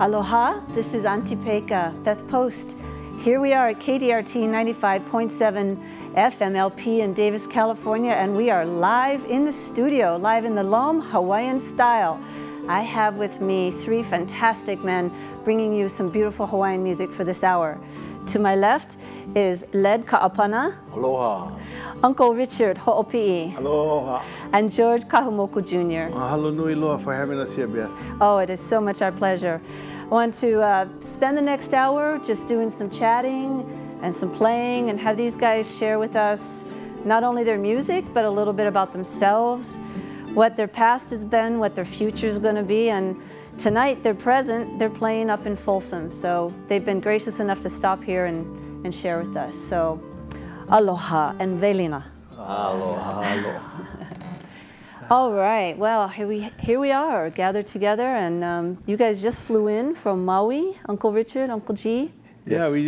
Aloha, this is Auntie Peka, Beth Post. Here we are at KDRT 95.7 FMLP in Davis, California, and we are live in the studio, live in the Loam Hawaiian style. I have with me three fantastic men bringing you some beautiful Hawaiian music for this hour. To my left is Led Ka'apana. Aloha. Uncle Richard Ho'opi'i. Aloha. And George Kahumoku Jr. Mahalo nui loa for having us here, Beth. Oh, it is so much our pleasure. I want to spend the next hour just doing some chatting and some playing and have these guys share with us not only their music, but a little bit about themselves, what their past has been, what their future is going to be. And tonight, they're present, they're playing up in Folsom. So they've been gracious enough to stop here and share with us. So aloha and velina. Aloha, aloha. All right, well, here we are, gathered together, and you guys just flew in from Maui, Uncle Richard, Uncle G. Yeah, we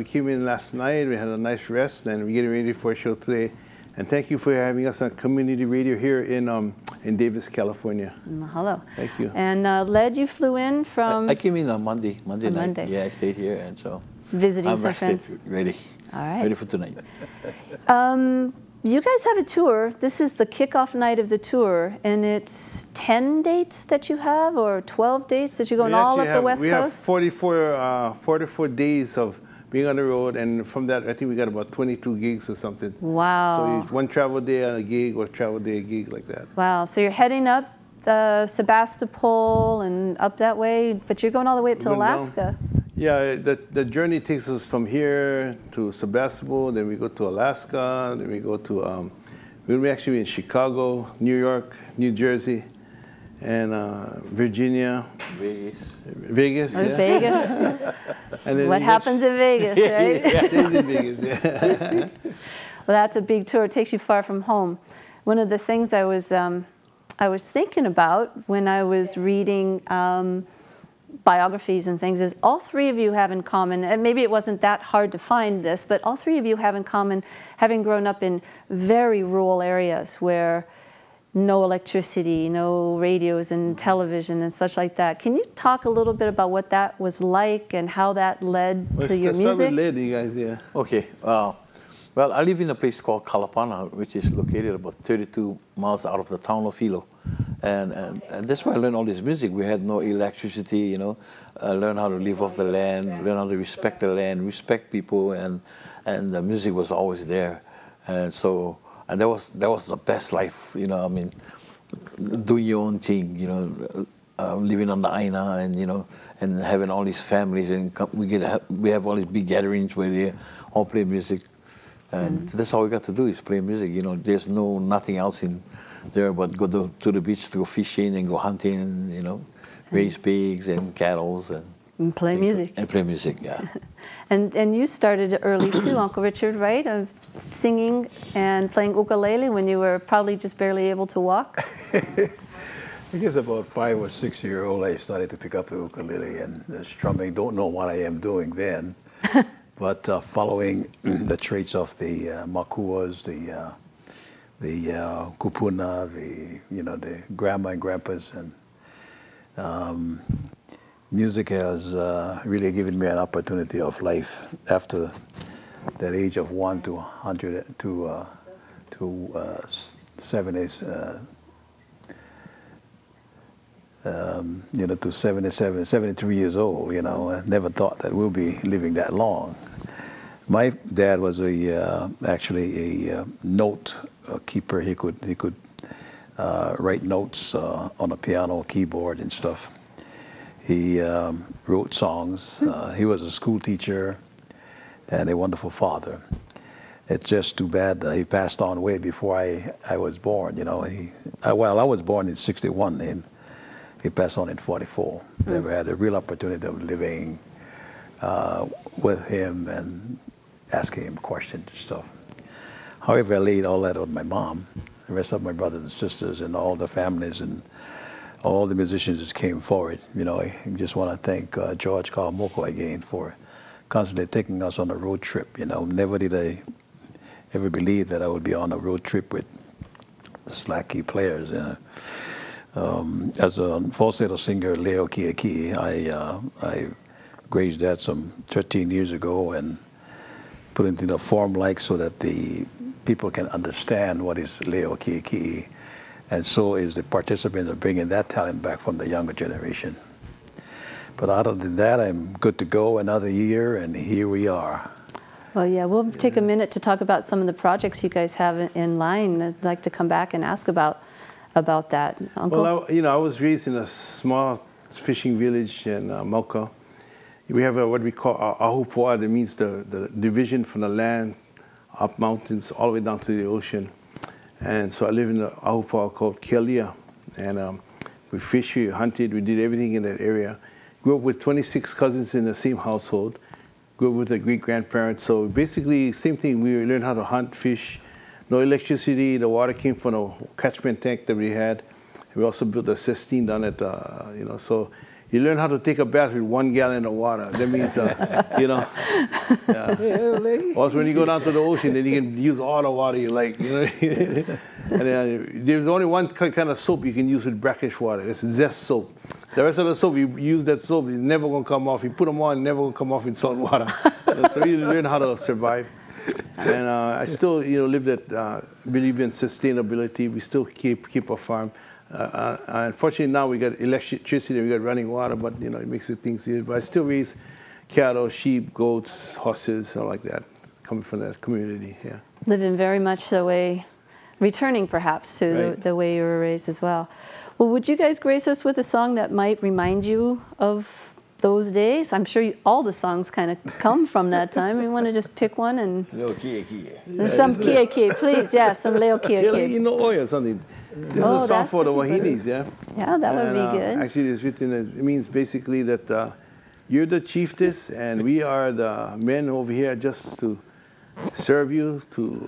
came in last night, we had a nice rest, and we're getting ready for a show today. And thank you for having us on community radio here in Davis, California. Mahalo. Thank you. And Led, you flew in from? I came in on Monday night. Monday. Yeah, I stayed here, and so visiting I'm some rested, friends. ready. All right. Ready for tonight. You guys have a tour. This is the kickoff night of the tour, and it's 10 dates that you have, or 12 dates that you're going all up the West Coast? We have 44 days of being on the road, and from that, I think we got about 22 gigs or something. Wow. So one travel day a gig, or travel day a gig, like that. Wow, so you're heading up Sebastopol and up that way, but you're going all the way up to Alaska. Yeah, the journey takes us from here to Sebastopol, then we go to Alaska, then we go to, we'll actually be in Chicago, New York, New Jersey, and Virginia. Vegas, yeah. Vegas. And then what happens in Vegas, right? Yeah, stays in Vegas, yeah. Well, that's a big tour. It takes you far from home. One of the things I was thinking about when I was reading biographies and things is all three of you have in common, and maybe it wasn't that hard to find this, but all three of you have in common having grown up in very rural areas where no electricity, no radios and television and such like that. Can you talk a little bit about what that was like and how that led to your music? Let's start with Led, you guys, yeah. Okay. Well, I live in a place called Kalapana, which is located about 32 miles out of the town of Hilo. And that's where I learned all this music. We had no electricity, you know. Learn how to live off the land, learn how to respect the land, respect people, and the music was always there. And so, and that was the best life, you know. I mean, doing your own thing, you know, living on the Aina, and you know, and having all these families, and we have all these big gatherings where they all play music. And that's all we got to do is play music. You know, there's nothing else in there but go to the beach to go fishing and go hunting, you know, raise pigs and cattle and play music. And play music, yeah. And you started early too, Uncle Richard, right? Of singing and playing ukulele when you were probably just barely able to walk. I guess about 5 or 6 years old, I started to pick up the ukulele and strumming. Don't know what I am doing then. But following the traits of the makuas, the kupuna, the grandma and grandpas, and music has really given me an opportunity of life after that age of 1 to 100 to 70s. To 77, 73 years old, you know, I never thought that we'll be living that long. My dad was actually a note keeper. He could write notes on a piano keyboard and stuff. He wrote songs. He was a school teacher and a wonderful father. It's just too bad he passed on way before I was born. You know, I was born in '61 and he passed on in '44. Never had a real opportunity of living with him and asking him questions and stuff. However, I laid all that on my mom. The rest of my brothers and sisters and all the families and all the musicians just came forward. You know, I just want to thank George Kahumoku again for constantly taking us on a road trip. You know, never did I ever believe that I would be on a road trip with slack key players. As a falsetto singer, Leo Kiaki, I grazed that some 13 years ago and put it in a form like so that the people can understand what is Leo Kiaki. And so is the participants of bringing that talent back from the younger generation. But other than that, I'm good to go another year, and here we are. Well, yeah, we'll take a minute to talk about some of the projects you guys have in line. I'd like to come back and ask about that. Uncle? Well, I was raised in a small fishing village in Mauka. We have what we call ahupoa, that means the division from the land, up mountains, all the way down to the ocean. And so I live in an ahupoa called Kealia. And we fished, we hunted, we did everything in that area. Grew up with 26 cousins in the same household. Grew up with a great-grandparents. So basically, same thing. We learned how to hunt, fish. No electricity. The water came from a catchment tank that we had. We also built a cistern down at, so you learn how to take a bath with 1 gallon of water. That means, Also, when you go down to the ocean, then you can use all the water you like. And there's only one kind of soap you can use with brackish water. It's zest soap. The rest of the soap, you use that soap, it's never going to come off. You put them on, never going to come off in salt water. So you learn how to survive. And I still, live that, believe in sustainability. We still keep a farm. Unfortunately, now we got electricity, we got running water, but it makes it things easier. But I still raise cattle, sheep, goats, horses, all like that, coming from that community. Yeah. Living very much the way, returning perhaps to the way you were raised as well. Well, would you guys grace us with a song that might remind you of those days? I'm sure all the songs kind of come from that time. You want to just pick one and Leo Kiaki. Some Kiaki, please. Yeah, some Leo Kiaki. Or something. This is a song for the Wahinis, yeah? Yeah, that would be good. Actually, it's written, it means basically that you're the chiefess and we are the men over here just to serve you, to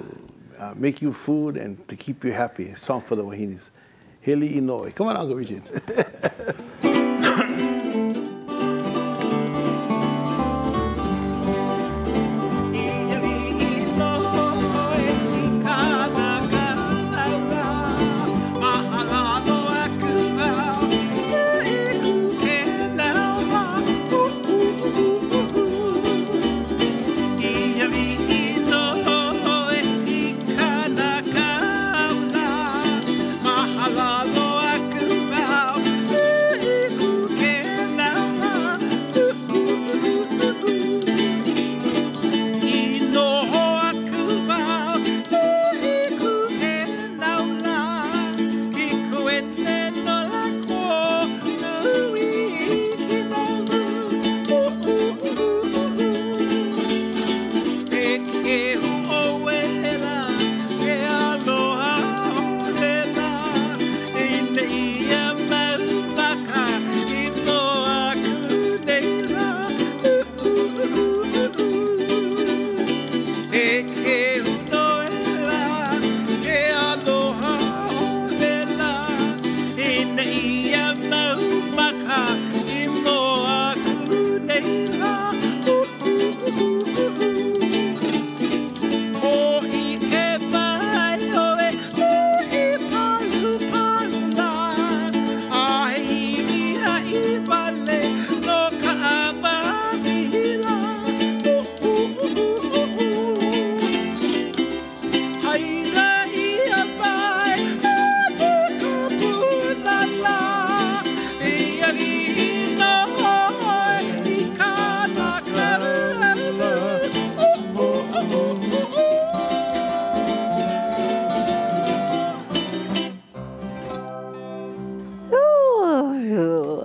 make you food and to keep you happy. Song for the Wahinis. Heli Inoi. Come on, Uncle Richard.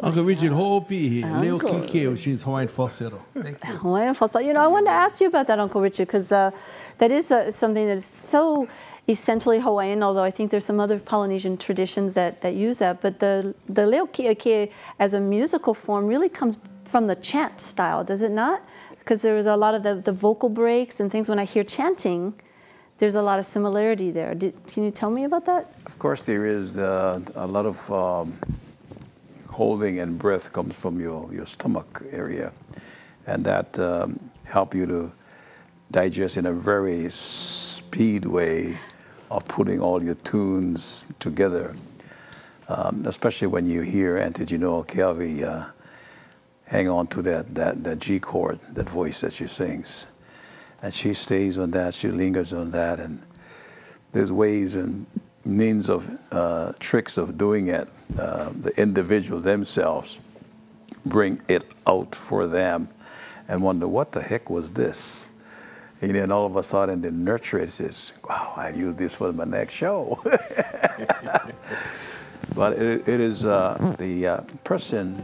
Uncle Richard, ho'opi'i, Leo Kike, which means Hawaiian falsetto. Thank you. Hawaiian falsetto. I wanted to ask you about that, Uncle Richard, because that is something that is so essentially Hawaiian, although I think there's some other Polynesian traditions that use that. But the Leo Kiake as a musical form really comes from the chant style, does it not? Because there was a lot of the vocal breaks and things. When I hear chanting, there's a lot of similarity there. Can you tell me about that? Of course, there is a lot of holding and breath comes from your stomach area, and that help you to digest in a very speed way of putting all your tunes together. especially when you hear Auntie Gino Keawe hang on to that G chord, that voice that she sings. And she stays on that, she lingers on that, and there's ways and means of tricks of doing it. The individual themselves bring it out for them and wonder, what the heck was this? And then all of a sudden they nurture it, says, wow, I'll use this for my next show. But it is the person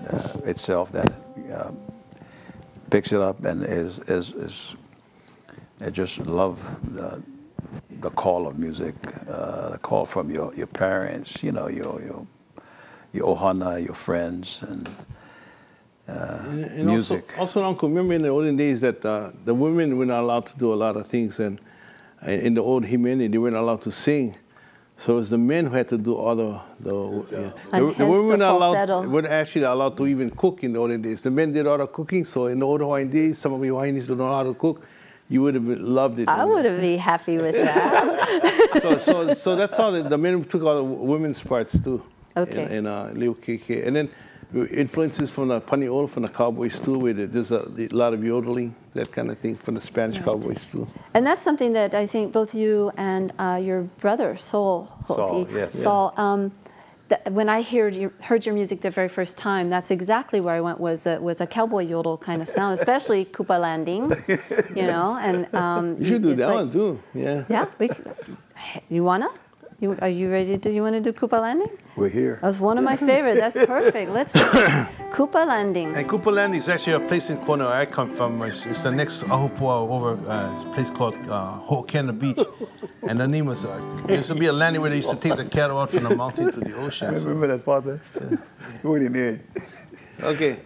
itself that picks it up and I just love the call of music, the call from your parents, you know, your ohana, your friends, and music. Also, Uncle, remember in the olden days that the women were not allowed to do a lot of things, and in the old humanity, they weren't allowed to sing. So it was the men who had to do all the women were actually allowed to even cook in the olden days. The men did all the cooking, so in the old Hawaiian days, some of you Hawaiians don't know how to cook. You would have loved it. I would have been happy with that. so that's how the men took all the women's parts too. Okay. And Leo Keke. And then influences from the paniolo, from the cowboys too, where there's a lot of yodeling, that kind of thing, from the Spanish cowboys too. And that's something that I think both you and your brother, Saul, when I heard your music the very first time, that's exactly where I went, was a cowboy yodel kind of sound, especially Kupa Landing, you know. And you should do that one too, yeah. Yeah, you wanna? Are you ready to? You want to do Kupa Landing? We're here. That's one of my favorites. That's perfect. Let's Kupa Landing. And Kupa Landing is actually a place in Kona where I come from. It's the next Ahupua over a place called Ho'okena Beach. And the name was, there used to be a landing where they used to take the cattle out from the mountain to the ocean. I remember that, Father. What in there? Okay.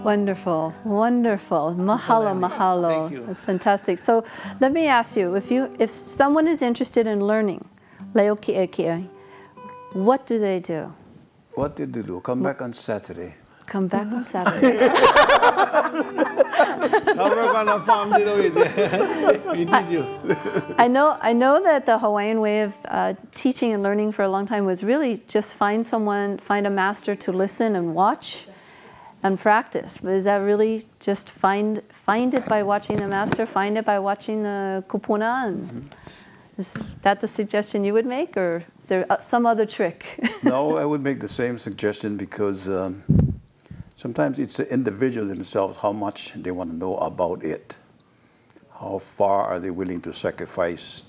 Wonderful, wonderful. Mahalo, mahalo. Thank you. That's fantastic. So let me ask you, if someone is interested in learning leo ki'eki'a, what do they do? What did they do? Come back on Saturday. Come back on Saturday. I'll work on the farm, we need you. I know that the Hawaiian way of teaching and learning for a long time was really just find a master to listen and watch and practice. But is that really just find it by watching the master, find it by watching the kupuna? And is that the suggestion you would make, or is there some other trick? No, I would make the same suggestion because sometimes it's the individual themselves, how much they want to know about it. How far are they willing to sacrifice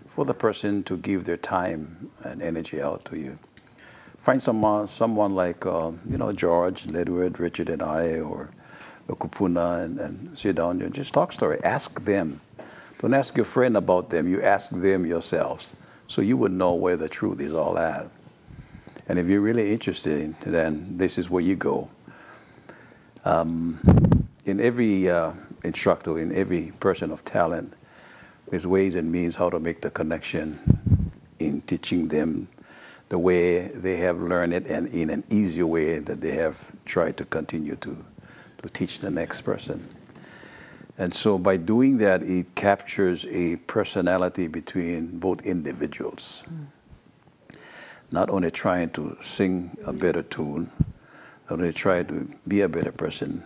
for the person to give their time and energy out to you? Find someone like, George, Ledward, Richard, and I, or the kupuna, and sit down and just talk story. Ask them. Don't ask your friend about them. You ask them yourselves, so you would know where the truth is all at. And if you're really interested, then this is where you go. In every instructor, in every person of talent, there's ways and means how to make the connection in teaching them the way they have learned it, and in an easier way that they have tried to continue to teach the next person. And so by doing that, it captures a personality between both individuals. Not only trying to sing a better tune, not only try to be a better person,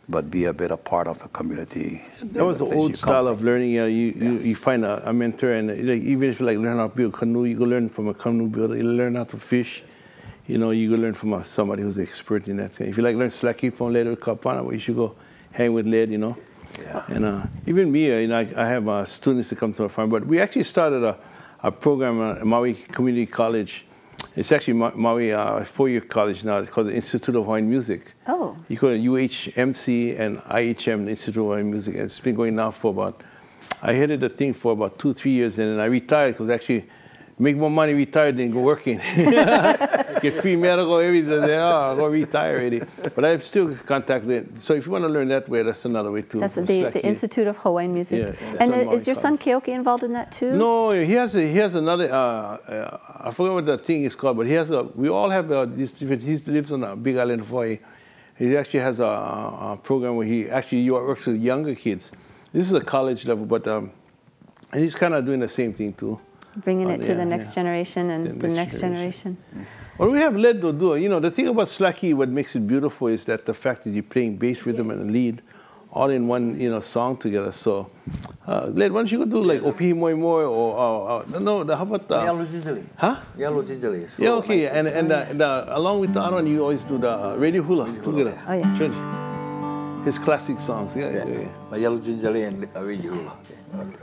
but be a better part of a community. That was the old style of learning. You find a mentor, and even if you learn how to build a canoe, you go learn from a canoe builder. You learn how to fish. You go learn from somebody who's expert in that thing. If you learn slaki from Led or Kapana, you should go hang with Led, Yeah. And even me, I have students that come to our farm, but we actually started a program at Maui Community College. It's actually Maui 4-year college now. It's called the Institute of Hawaiian Music. Oh. You call it UHMC and IHM, the Institute of Hawaiian Music. And it's been going now for I headed the thing for about 2-3 years, and then I retired because actually make more money retired than go working. Get free medical, everything. I'll go retire already. But I'm still contacted. So if you want to learn that way, that's another way too. That's the Institute of Hawaiian Music. Yeah, and is your son Keoki involved in that too? No, he has another. I forgot what the thing is called, but we all have these different. He lives on a big island of Hawaii. He actually has a program where he actually works with younger kids. This is a college level, but and he's kind of doing the same thing too. Bringing it to the next generation and the next generation. Well, we have Led do. The thing about slaki, what makes it beautiful is that the fact that you're playing bass, rhythm, and lead all in one, song together. So, Led, why don't you go do like Opihi Moi Moi or how about Yellow Gingerly? Huh? Yellow Gingerly. So Yeah, okay. nice. And along with the other one, you always do the radio hula together. Oh, yes. His classic songs. Yeah. My Yellow Gingerly and radio hula. Okay.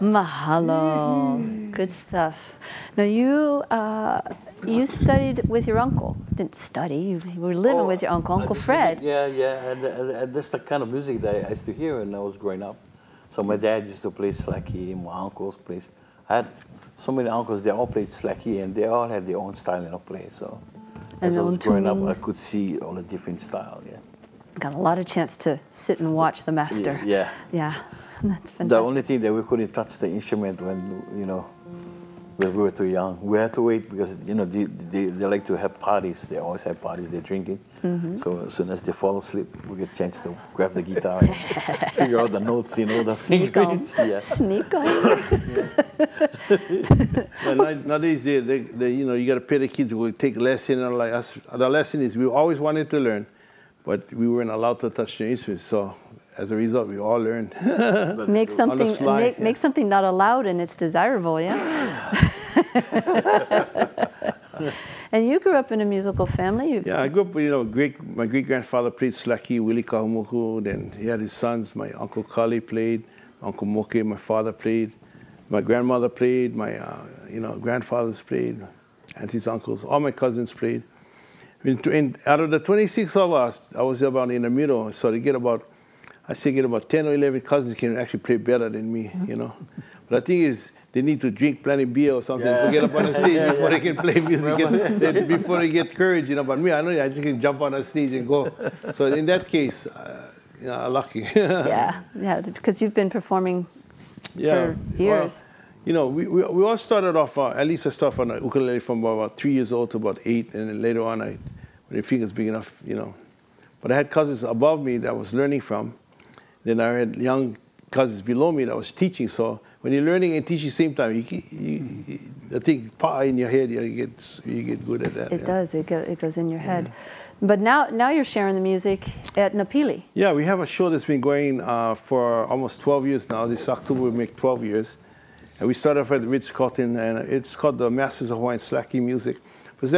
Mahalo. Good stuff. Now you studied with your uncle. Didn't study. You were living with your uncle, Uncle Fred. Yeah, and that's the kind of music that I used to hear when I was growing up. So my dad used to play slacky, my uncles played. I had so many uncles, they all played slacky, and they all had their own style of play. So And as I was growing up, I tunings. could see all the different style, yeah. Got a lot of chance to sit and watch the master. Yeah. Yeah, that's fantastic. The only thing that we couldn't touch the instrument when, we were too young. We had to wait because, they like to have parties. They always have parties, they're drinking. So as soon as they fall asleep, we get a chance to grab the guitar and figure out the notes, the Sneak on. fingerings. Yeah. Sneak on. Nowadays, you got to pay the kids to take lesson. And like us, the lesson is we always wanted to learn, but we weren't allowed to touch the instruments. So as a result, we all learned. Make something, slide, make something not allowed and it's desirable, yeah? And you grew up in a musical family. Yeah, I grew up with, my great-grandfather played slacky, Willie Kahumoku. Then he had his sons. My Uncle Kali played, Uncle Moke, my father played. My grandmother played, my grandfathers played, aunties, uncles, all my cousins played. Out of the 26 of us, I was about in the middle. So they get about 10 or 11 cousins can actually play better than me, But the thing is, they need to drink plenty of beer or something to get up on the stage before they can play music, before they get courage, But me, I know I just can jump on the stage and go. So in that case, I'm lucky. Yeah, because you've been performing for years. Well, we all started off, at least I started on the ukulele from about 3 years old to about 8, and then later on, when the finger's big enough, But I had cousins above me that I was learning from. Then I had young cousins below me that I was teaching. So when you're learning and teaching at the same time, I think power in your head, you get good at that. It does. It goes in your head. But now you're sharing the music at Napili. Yeah, we have a show that's been going for almost 12 years now. This October will make 12 years. And we started off at the Ritz-Carlton, and it's called the Masters of Hawaiian Slacky Music. But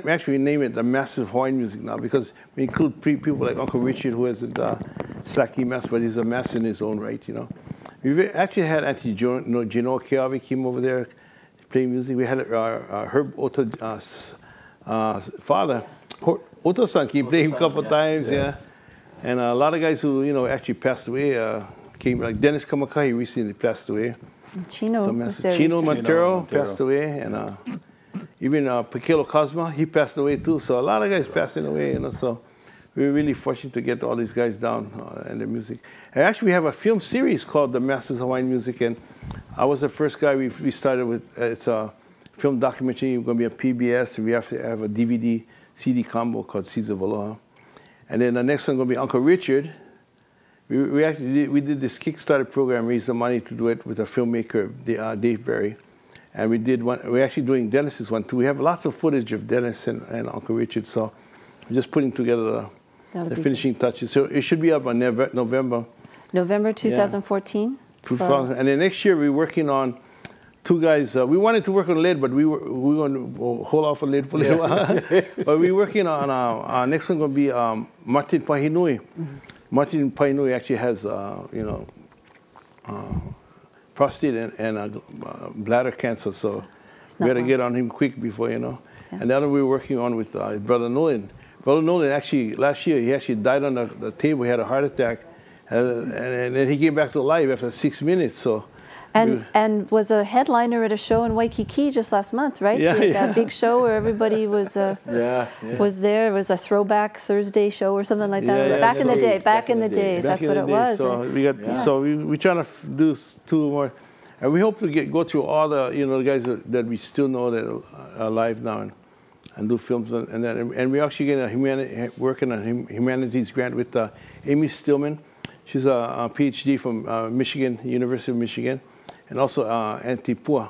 actually, we name it the Masters of Hawaiian Music now because we include people like Uncle Richard, who is the Slacky master, but he's a master in his own right, We've actually had Auntie Gino Keawe came over there playing music. We had Herb Ota's father, Oto-san, came playing a couple of times, yeah. And a lot of guys who, actually passed away came, like Dennis Kamakahi recently passed away. Chino was there. Chino Montero passed away, and even Pekelo Cosma, he passed away too. So a lot of guys passing away, So we're really fortunate to get all these guys down and their music. And actually, we have a film series called The Masters of Hawaiian Music, and I was the first guy we started with. It's a film documentary. We're going to be on PBS. We have to have a DVD, CD combo called Seeds of Aloha. And then the next one going to be Uncle Richard. We did this Kickstarter program, raised the money to do it with a filmmaker, Dave Berry. And we're actually doing Dennis's one too. We have lots of footage of Dennis and Uncle Richard, so we're just putting together the finishing touches. So it should be up on November. November 2014? Yeah. And then next year we're working on two guys. We wanted to work on lead, but we were going to hold off on lead for a little while. But we're working on our next one going to be Martin Pahinui. Martin Painui actually has, prostate and bladder cancer, so we got to get on him quick before, Yeah. And the other we're working on with Brother Nolan. Brother Nolan actually, last year, he actually died on the table. He had a heart attack, and then he came back to life after 6 minutes, so. And was a headliner at a show in Waikiki just last month, right? Yeah, That big show where everybody was was there. It was a throwback Thursday show or something like that. It was back in the day. Back in the days. That's what it was. So we're trying to do 2 more, and we hope to go through all the the guys that we still know that are alive now and do films and that. And we're actually working on a humanities grant with Amy Stillman. She's a PhD from Michigan, University of Michigan. And also Auntie Pua,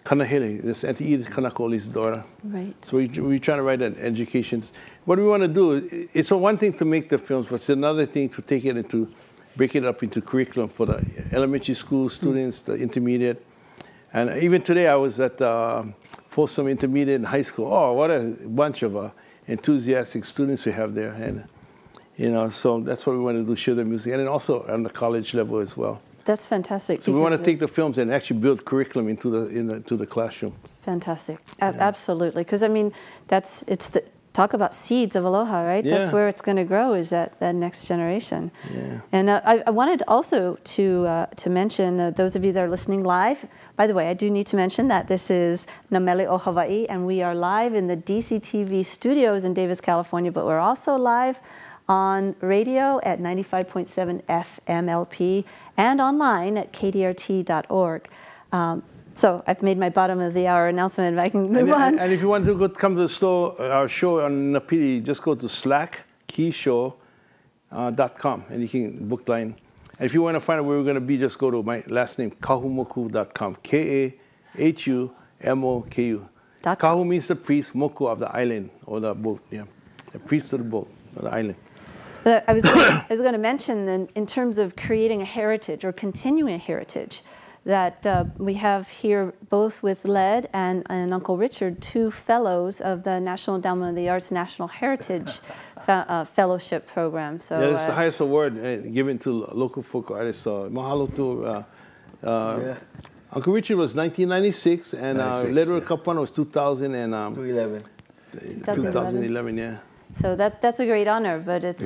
Kanahele, this Auntie Edith Kanakoli's daughter. Right. So we're trying to write an education. What we want to do, it's one thing to make the films, but it's another thing to take it and break it up into curriculum for the elementary school students, the intermediate. And even today I was at Folsom Intermediate and High School. Oh, what a bunch of enthusiastic students we have there. And so that's what we want to do, share the music. And then also on the college level as well. That's fantastic. So we want to take the films and actually build curriculum into the classroom. Fantastic. Absolutely. Because I mean, talk about seeds of aloha, right? Yeah. That's where it's going to grow, is that next generation. Yeah. And I wanted also to mention those of you that are listening live. By the way, I do need to mention that this is Namele o Hawaii, and we are live in the DCTV studios in Davis, California, but we're also live on radio at 95.7 FM LP and online at KDRT.org. So I've made my bottom of the hour announcement, and I can move on. And if you want to come to the store, our show on Napili, just go to slackkeyshow.com and you can book line. And if you want to find out where we're going to be, just go to my last name, Kahumoku.com. Kahumoku. Kahu means the priest, moku of the island or the boat. Yeah, the priest of the boat or the island. But I was going to mention then, in terms of creating a heritage or continuing a heritage, that we have here both with Led and Uncle Richard, 2 fellows of the National Endowment of the Arts National Heritage Fellowship Program. So yeah, it's the highest award given to local folk artists. So mahalo to Uncle Richard was 1996, and Led Kapana was 2011, yeah. So that's a great honor, but it's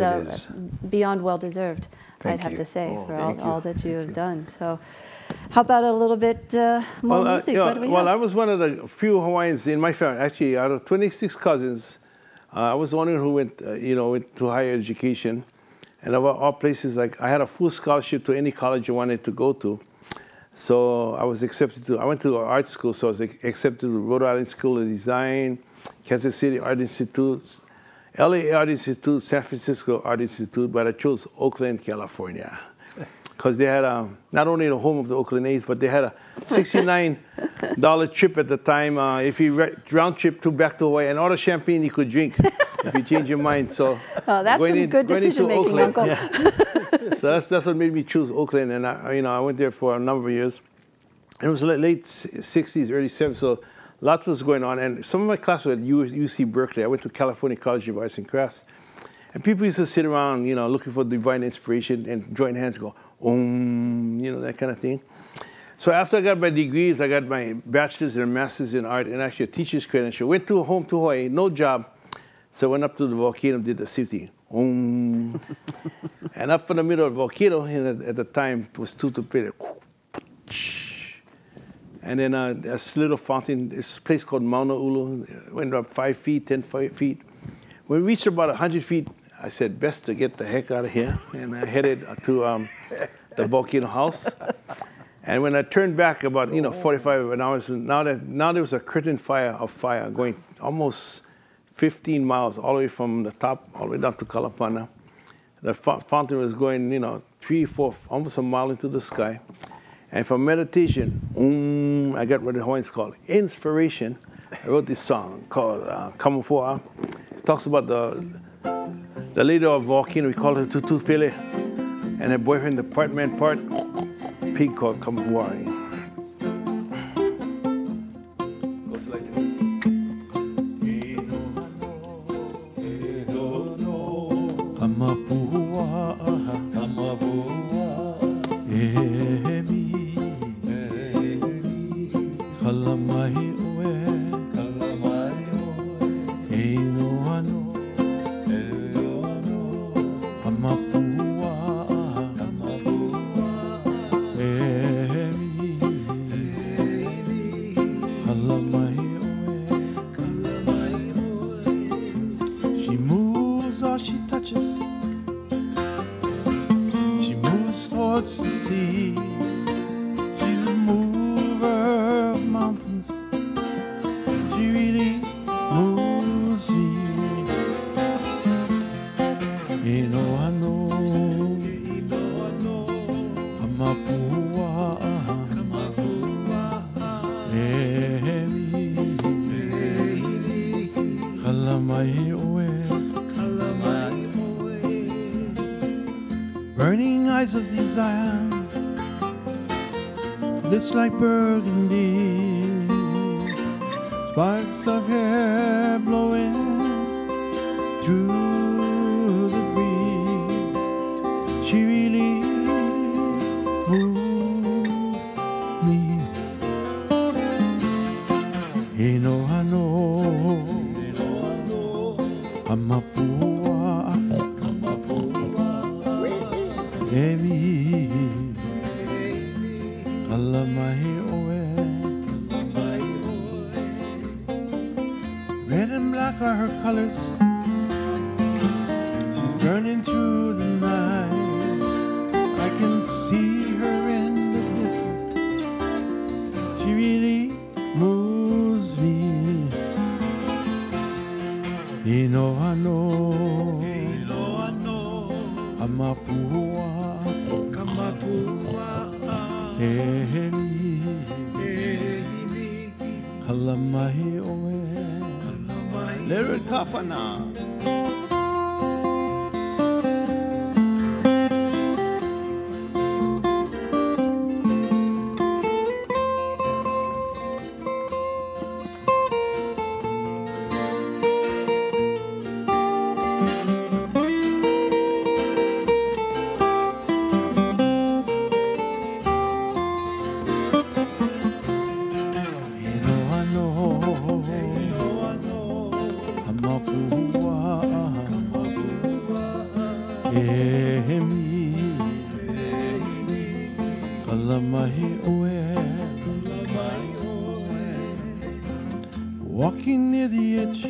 beyond well-deserved, I'd have you. to say, for all that you have done. So how about a little bit more music? What do we have? I was one of the few Hawaiians in my family. Actually, out of 26 cousins, I was the one who went, went to higher education. And of all places, like I had a full scholarship to any college I wanted to go to. So I was accepted I went to art school, so I was accepted to Rhode Island School of Design, Kansas City Art Institute, LA Art Institute, San Francisco Art Institute, but I chose Oakland, California. Because they had not only the home of the Oakland A's, but they had a $69 trip at the time. If you round trip back to Hawaii, and all the champagne you could drink if you change your mind. So that's some good decision making, Uncle. Yeah. So that's what made me choose Oakland, and I went there for a number of years. It was late 60s, early 70s, so lots was going on. And some of my classes were at UC Berkeley. I went to California College of Arts and Crafts, and people used to sit around, looking for divine inspiration and join hands, and go, that kind of thing. So after I got my degrees, I got my bachelor's and master's in art and actually a teacher's credential. Went home to Hawaii, no job. So I went up to the volcano, did the same thing. And up in the middle of the volcano, at the time, it was Tutupere. And then this little fountain, this place called Mauna Ulu, went up 5 feet, 10 feet. When we reached about 100 feet, I said, best to get the heck out of here. And I headed to the volcano house. And when I turned back about 45 hours, now there was a curtain of fire going almost 15 miles all the way from the top all the way down to Kalapana. The fountain was going 3, 4, almost a mile into the sky. And for meditation, I got what the Hawaiians call inspiration. I wrote this song called Kamufua. It talks about the leader of volcano, we call her Tutupele, and her boyfriend, the part man, part pig called Kamufua. Goes like this. She moves all she touches. She moves towards the sea. She's a mover of mountains. She really moves me. Burning eyes of desire, lips like burgundy, sparks of hair blowing through the breeze. She really moves. me. E no ano, amapua, emi, kalamahi oe. Red and black are her colors. She's burning through the night. I can see her in the distance. She really moves me. Ino ano, amapua, ehemi, kalamahi oe. Lyric kapana. Walking near the edge,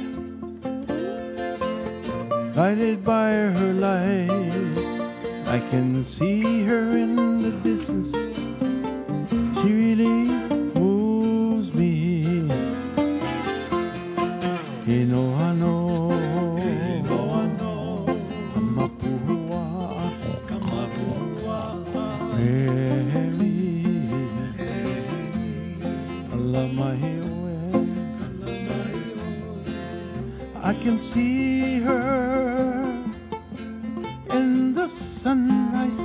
guided by her light, I can see her in the distance. She really moves me. Ino ano, amapua, emi, alamahi. I can see her in the sunrise,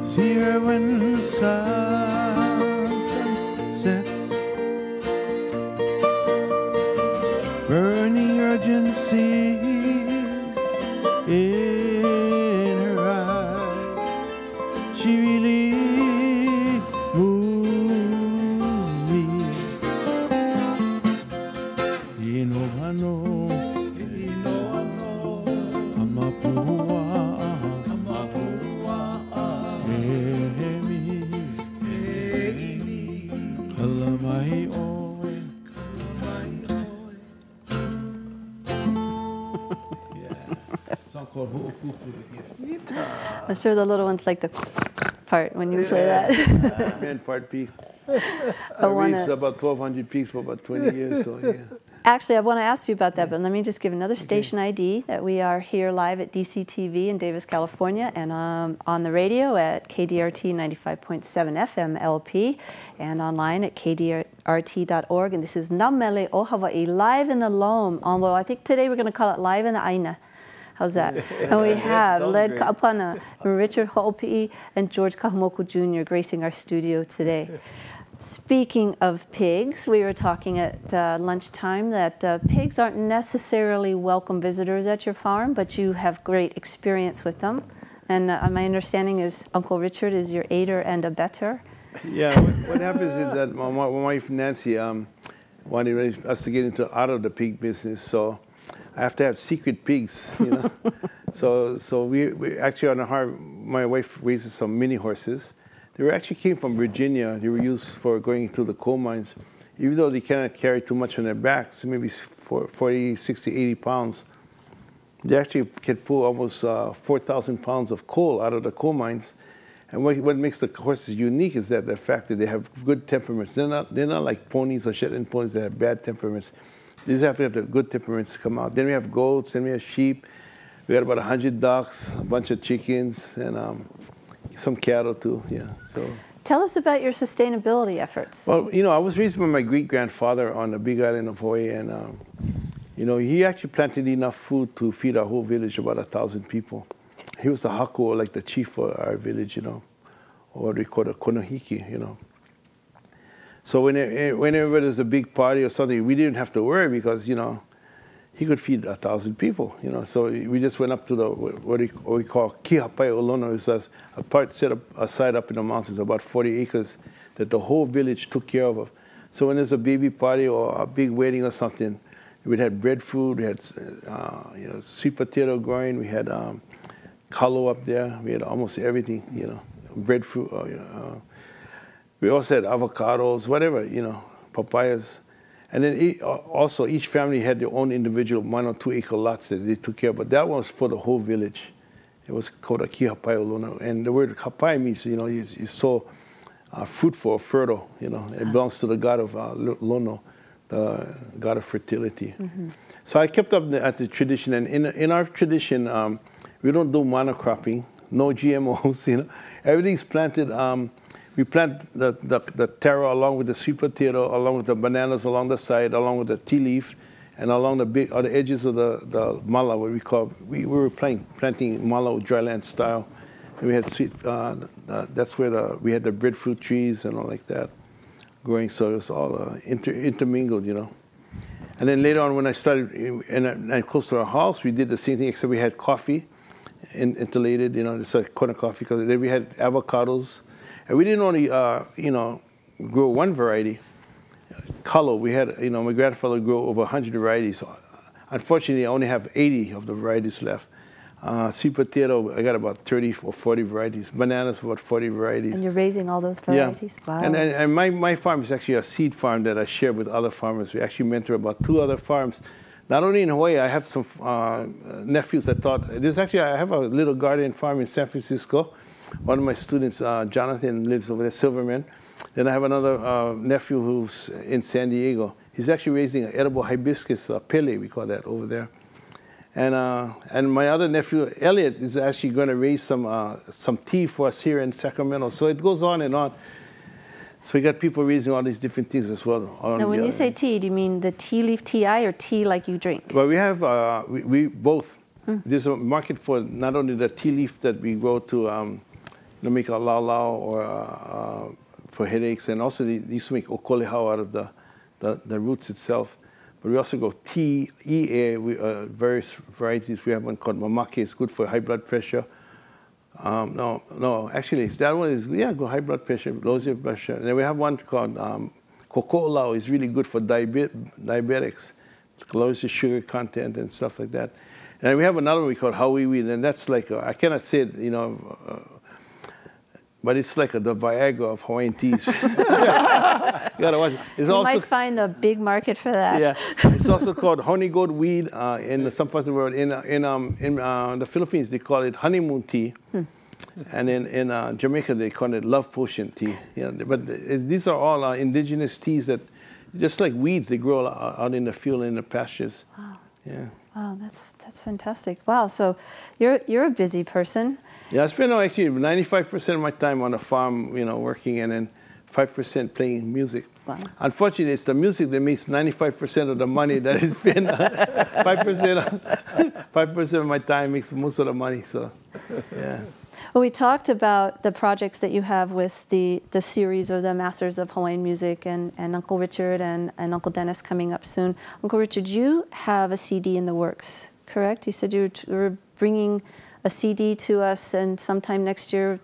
see her when the sun sets, burning urgency in her eyes. She really moves me. Ino ano, amapua, ehemi, kalamahi oe. Song called Ho'oku for the gift. I'm sure the little ones like the part when you play that. And part B. I raised about 1,200 pigs for about 20 years, so yeah. Actually, I want to ask you about that, but let me just give another station ID that we are here live at DCTV in Davis, California, and on the radio at KDRT 95.7 FM LP, and online at KDRT.org. And this is Namele o Hawaii, live in the Loam, although I think today we're going to call it live in the Aina. How's that? And we have Led Ka'apana, Richard Ho'opi'i, and George Kahumoku Jr. gracing our studio today. Speaking of pigs, we were talking at lunchtime that pigs aren't necessarily welcome visitors at your farm, but you have great experience with them. And my understanding is Uncle Richard is your aider and abettor. Yeah, what happens is that my wife Nancy wanted us to get out of the pig business, so I have to have secret pigs, you know. so we actually on the farm, my wife raises some mini horses. They actually came from Virginia. They were used for going into the coal mines. Even though they cannot carry too much on their backs, maybe 40, 60, 80 pounds, they actually can pull almost 4,000 pounds of coal out of the coal mines. And what makes the horses unique is that the fact that they have good temperaments. They're not like ponies or Shetland ponies that have bad temperaments. They just have to have the good temperaments come out. Then we have goats, then we have sheep. We got about 100 ducks, a bunch of chickens, and some cattle too, yeah. So tell us about your sustainability efforts. Well, you know, I was raised by my great-grandfather on the Big Island of Hawaii, and you know, he actually planted enough food to feed our whole village, about 1,000 people. He was the haku, like the chief for our village, you know, or what we call a konohiki, you know. So whenever there's a big party or something, we didn't have to worry because, you know, he could feed 1,000 people, you know. So we just went up to the, what we call Kihapai Olono. It's a part set up aside up in the mountains, about 40 acres, that the whole village took care of. So when there's a baby party or a big wedding or something, we had breadfruit, we had you know, sweet potato growing, we had kalo up there, we had almost everything, you know, breadfruit. We also had avocados, whatever, you know, papayas. And then also each family had their own individual 1 or 2 acre lots that they took care of, but that was for the whole village. It was called a kihapai olono. And the word hapai means, you know, you're so fruitful or fertile, you know. It belongs to the god of Lono, the god of fertility. So I kept up at the tradition, and in our tradition, we don't do monocropping, no GMOs, you know. Everything's planted. We plant the taro along with the sweet potato, along with the bananas along the side, along with the tea leaf, and along the edges of the mala, what we call, we were planting mala dryland style. And we had sweet, that's where we had the breadfruit trees and all like that growing, so it was all intermingled, you know. And then later on when I started, and close to our house, we did the same thing, except we had coffee interlated, you know, it's like corn coffee, because then we had avocados. And we didn't only, you know, grow one variety, kalo. We had, you know, my grandfather grew over 100 varieties. Unfortunately, I only have 80 of the varieties left. Sweet potato, I got about 30 or 40 varieties. Bananas, about 40 varieties. And you're raising all those varieties? Yeah. Wow. And my farm is actually a seed farm that I share with other farmers. We actually mentor about 2 other farms. Not only in Hawaii, I have some nephews that taught. I have a little garden farm in San Francisco. One of my students, Jonathan, lives over there, Silverman. Then I have another nephew who's in San Diego. He's actually raising an edible hibiscus, pele, we call that over there. And my other nephew, Elliot, is actually going to raise some tea for us here in Sacramento. So it goes on and on. So we got people raising all these different things as well. Now, when you say tea, do you mean the tea leaf TI or tea like you drink? Well, we have we both. There's a market for not only the tea leaf that we grow to make a lau or for headaches, and also they used to make okolehau out of the roots itself. But we also go tea, various varieties. We have one called mamake. It's good for high blood pressure. No, actually, that one is, go high blood pressure, lowers your blood pressure. And then we have one called koko'olau. It's really good for diabetics. It lowers the sugar content and stuff like that. And we have another one we call hawiwi, and that's like, I cannot say it, you know, but it's like the Viagra of Hawaiian teas. You gotta watch it. You might find a big market for that. Yeah, it's also called honey goat weed in some parts of the world. In the Philippines, they call it honeymoon tea, and in Jamaica they call it love potion tea. You know, but these are all indigenous teas that, just like weeds, they grow out in the field, in the pastures. Wow. Yeah. Wow, that's fantastic. Wow, so you're a busy person. Yeah, I spend actually 95% of my time on the farm, you know, working, and then 5% playing music. Wow. Unfortunately, it's the music that makes 95% of the money that I spend. 5% of my time makes most of the money. So, yeah. Well, we talked about the projects that you have with the series of the Masters of Hawaiian Music and Uncle Richard and Uncle Dennis coming up soon. Uncle Richard, you have a CD in the works, correct? You said you were bringing a CD to us and sometime next year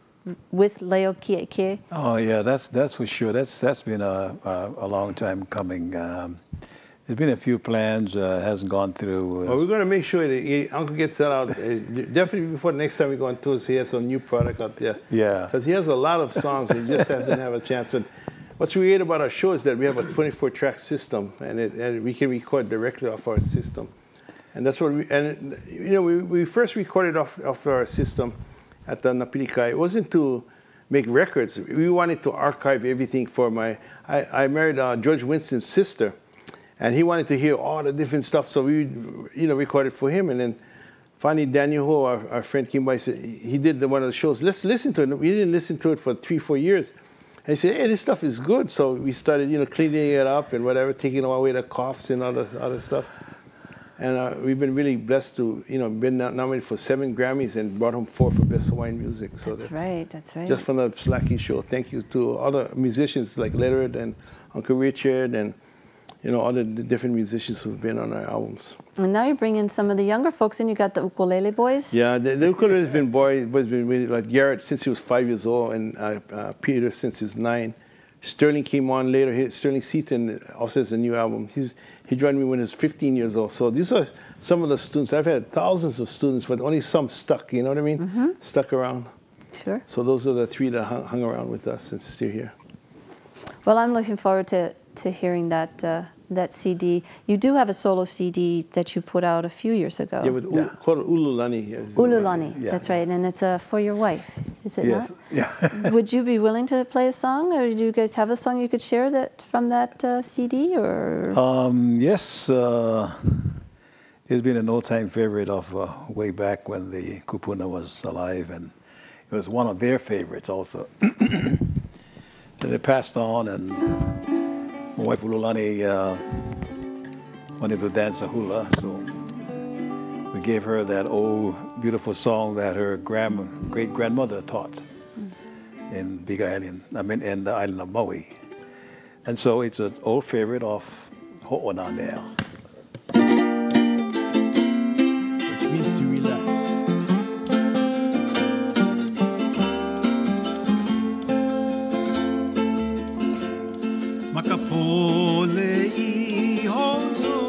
with Leo Kieke. Oh yeah, that's for sure. That's been a long time coming. There's been a few plans, hasn't gone through. Well, we're going to make sure that Uncle gets that out. Definitely before the next time we go on tours, he has some new product out there. Yeah. Because he has a lot of songs, he just didn't have a chance. But what's weird about our show is that we have a 24-track system, and we can record directly off our system. And that's what we first recorded off our system at the Napili Kai. It wasn't to make records. We wanted to archive everything for I married George Winston's sister, and he wanted to hear all the different stuff, so we, recorded for him. And then finally, Daniel Ho, our friend, came by. Said he did one of the shows. Let's listen to it. We didn't listen to it for 3-4 years. And he said, "Hey, this stuff is good." So we started, cleaning it up and whatever, taking away the coughs and all this other stuff. And we've been really blessed to, been nominated for 7 Grammys and brought home 4 for Best Hawaiian Music. So that's right. Just from the Slacky show. Thank you to other musicians like Leonard and Uncle Richard and, you know, all the different musicians who've been on our albums. And now you're bringing some of the younger folks in. You got the ukulele boys. Yeah, the ukulele has been really, like Garrett since he was 5 years old, and Peter since he's 9. Sterling came on later. Sterling Seaton also has a new album. He joined me when he was 15 years old. So these are some of the students. I've had thousands of students, but only some stuck, you know what I mean? Mm-hmm. Stuck around. Sure. So those are the 3 that hung around with us and still here. Well, I'm looking forward to hearing that CD. You do have a solo CD that you put out a few years ago. Yeah, called Ululani. Ululani, Yes. that's right, and it's for your wife, is it Yes. not? Yeah. Would you be willing to play a song, or do you guys have a song you could share from that CD, or? Yes. It's been an old-time favorite of way back when the Kupuna was alive, and it was one of their favorites also. And they passed on, and my wife Ululani wanted to dance a hula, so we gave her that old beautiful song that her great-grandmother taught in Big Island, in the island of Maui. And so it's an old favorite of Ho'onanea. Which means to relax. Makapole I hono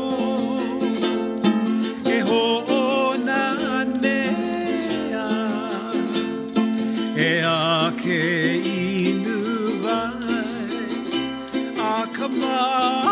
e ho'onanea e ake inu vai a kamau.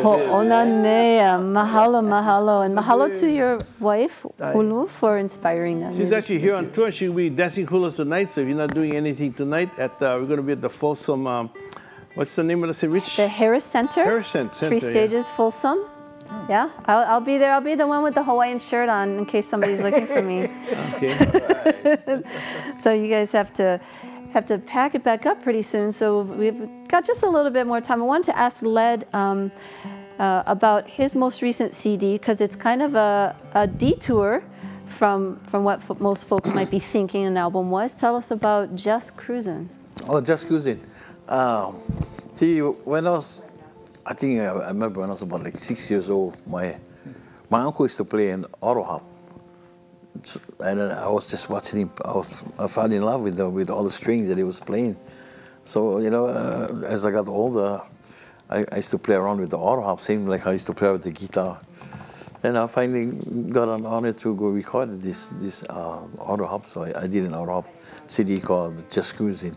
Ho'onanea, mahalo, mahalo. And mahalo to your wife, Ulu, for inspiring that She's music. actually here on tour. She'll be dancing hula tonight, so if you're not doing anything tonight, we're going to be at the Folsom, what's the name of the city, Rich? The Harris Center. Harris Center, 3 stages, Folsom. Yeah, I'll be there. I'll be the one with the Hawaiian shirt on in case somebody's looking for me. Okay. So you guys have to pack it back up pretty soon. So we've got just a little bit more time. I wanted to ask Led about his most recent CD, because it's kind of a detour from what most folks might be thinking an album was. Tell us about Just Cruisin'. Oh, Just Cruisin'. See, when I think I remember when I was about like 6 years old, my uncle used to play an auto harp. And then I was just watching him. I fell in love with all the strings that he was playing. So, you know, as I got older, I used to play around with the auto harp, same like I used to play with the guitar. And I finally got an honor to go record this auto harp. So I did an auto harp CD called Just Cruisin'.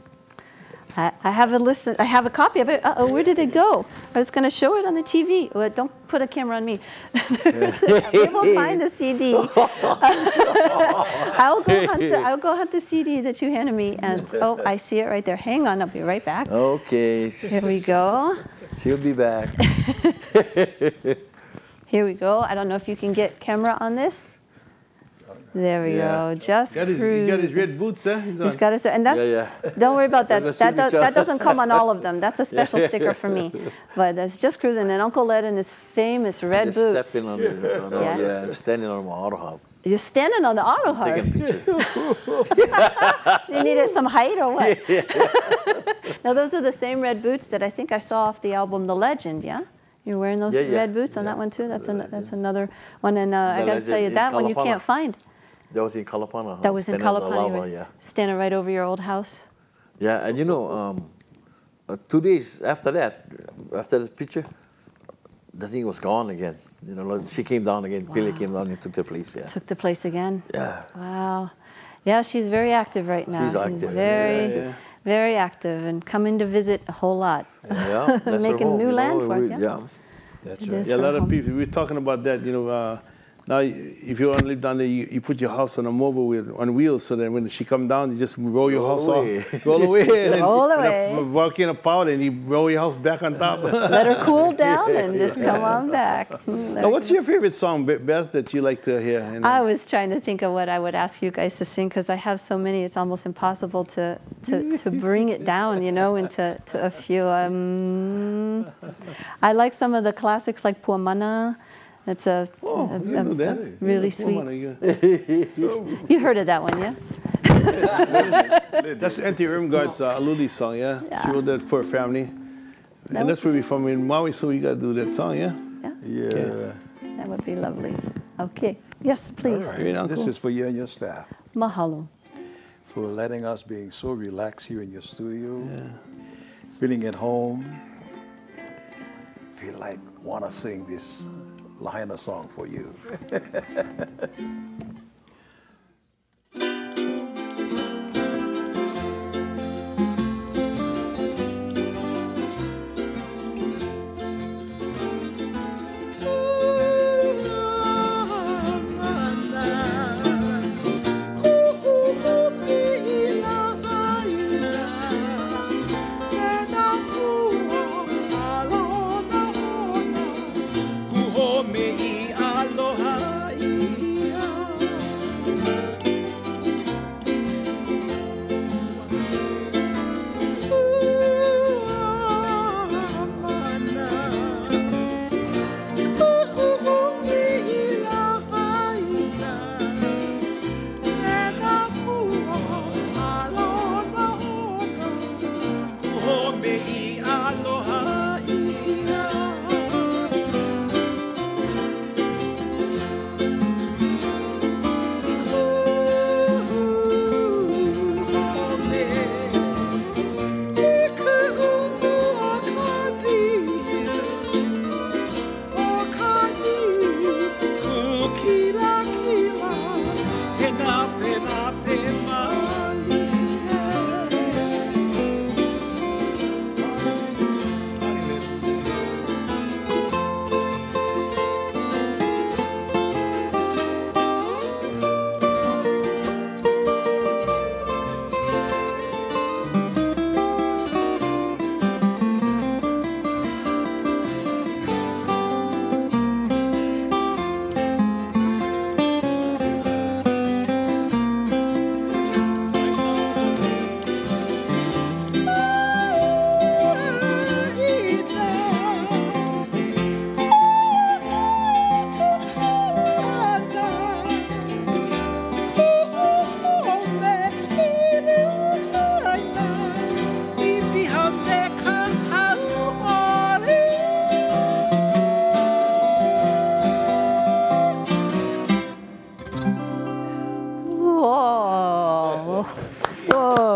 I have a listen. I have a copy of it. Uh-oh, where did it go? I was going to show it on the TV. Well, don't put a camera on me. We will find the CD. I'll go hunt the CD that you handed me. And oh, I see it right there. Hang on, I'll be right back. Okay. Here we go. She'll be back. Here we go. I don't know if you can get camera on this. There we go. Just he got his red boots, huh? He's got his, and that's. Don't worry about that. That doesn't come on all of them. That's a special sticker for me. But that's just cruising. And Uncle Ed in his famous red boots. Just stepping on I'm standing on my auto hub. You're standing on the auto hub. Taking a picture. You needed some height or what? Now those are the same red boots that I think I saw off the album The Legend. Yeah. You're wearing those red boots on that one too. That's another one. And I got to tell you, that one you can't find. That was in Kalapana. That was in Kalapana, standing right over your old house. Yeah, and 2 days after that, after the picture, the thing was gone again. She came down again. Wow. Billy came down and took the place. Yeah. Took the place again. Yeah. Wow. Yeah, she's very active right now. She's active. Very active and coming to visit a whole lot. Yeah, that's making new land for us. Yeah. That's right. Yeah, a lot of people. We're talking about that. Now, if you want to live down there, you put your house on a mobile wheel, on wheels, so that when she comes down, you just roll your house off, roll away, and roll away. Walk in a powder, and you roll your house back on top. Let her cool down and just come on back. Now, what's your favorite song, Beth, that you like to hear? I was trying to think of what I would ask you guys to sing because I have so many. It's almost impossible to bring it down, into a few. I like some of the classics like Puamana. That's a really sweet. You heard of that one, yeah? That's Auntie Irmgard's Aluli song, yeah? She wrote that for her family. And that's where we're from in Maui, so we got to do that song, yeah? Yeah. Okay. That would be lovely. Okay. Yes, please. Right. This is for you and your staff. Mahalo. For letting us being so relaxed here in your studio. Yeah. Feeling at home. Feel like want to sing this Lahaina song for you. Aloha.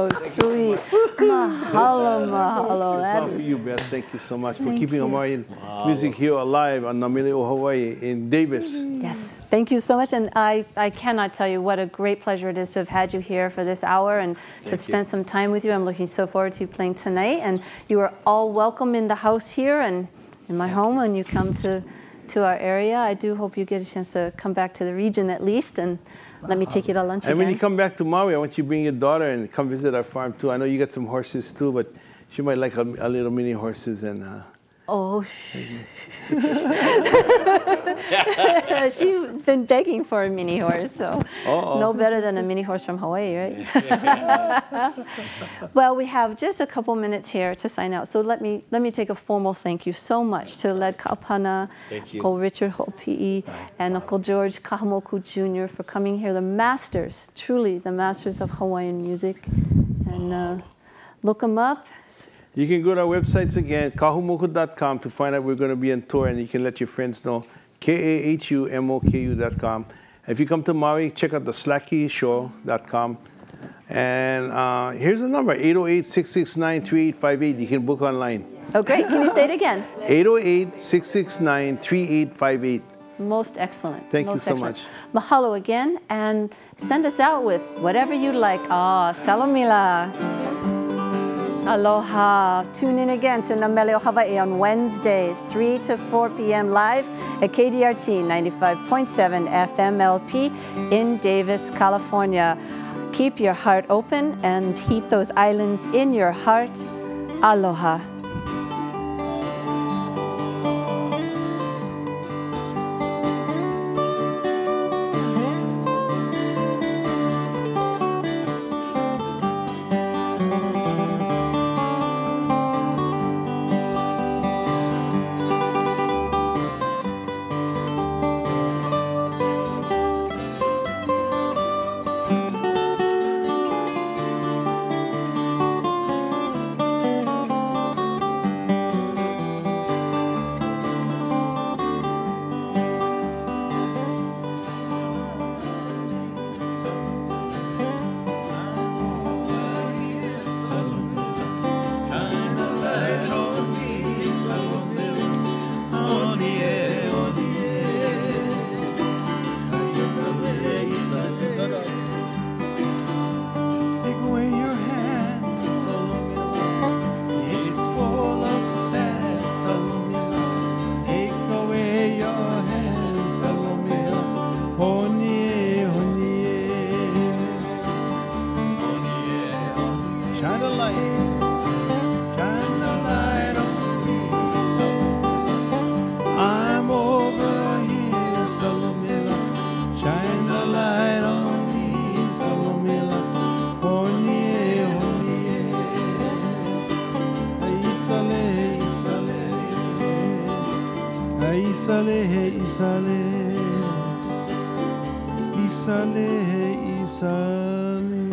so sweet. Mahalo, mahalo. It's all for you, Beth. Thank you so much for keeping Hawaiian music here alive on Napili, Hawaii in Davis. Yes, thank you so much. And I cannot tell you what a great pleasure it is to have had you here for this hour and to have spent some time with you. I'm looking so forward to you playing tonight. And you are all welcome in the house here and in my home when you come to our area. I do hope you get a chance to come back to the region at least and let me take you to lunch And when you come back to Maui, I want you to bring your daughter and come visit our farm too. I know you got some horses too, but she might like a little mini horses and. Oh, she's been begging for a mini horse, so no better than a mini horse from Hawaii, right? Well, we have just a couple minutes here to sign out, so let me take a formal thank you so much to Led Kaupana, Uncle Richard Ho'opi'i, and Uncle George Kahumoku Jr. for coming here, the masters, truly the masters of Hawaiian music, and look them up. You can go to our websites again, kahumoku.com, to find out we're going to be on tour, and you can let your friends know, kahumoku.com. If you come to Maui, check out the slackyshow.com. And here's the number, 808-669-3858. You can book online. Oh, great. Can you say it again? 808-669-3858. Most excellent. Thank you so much. Mahalo again, and send us out with whatever you like. Salomila. Aloha. Tune in again to Nameleo Hawaii on Wednesdays, 3 to 4 p.m. live at KDRT 95.7 FM LP in Davis, California. Keep your heart open and keep those islands in your heart. Aloha. Isale, Isale.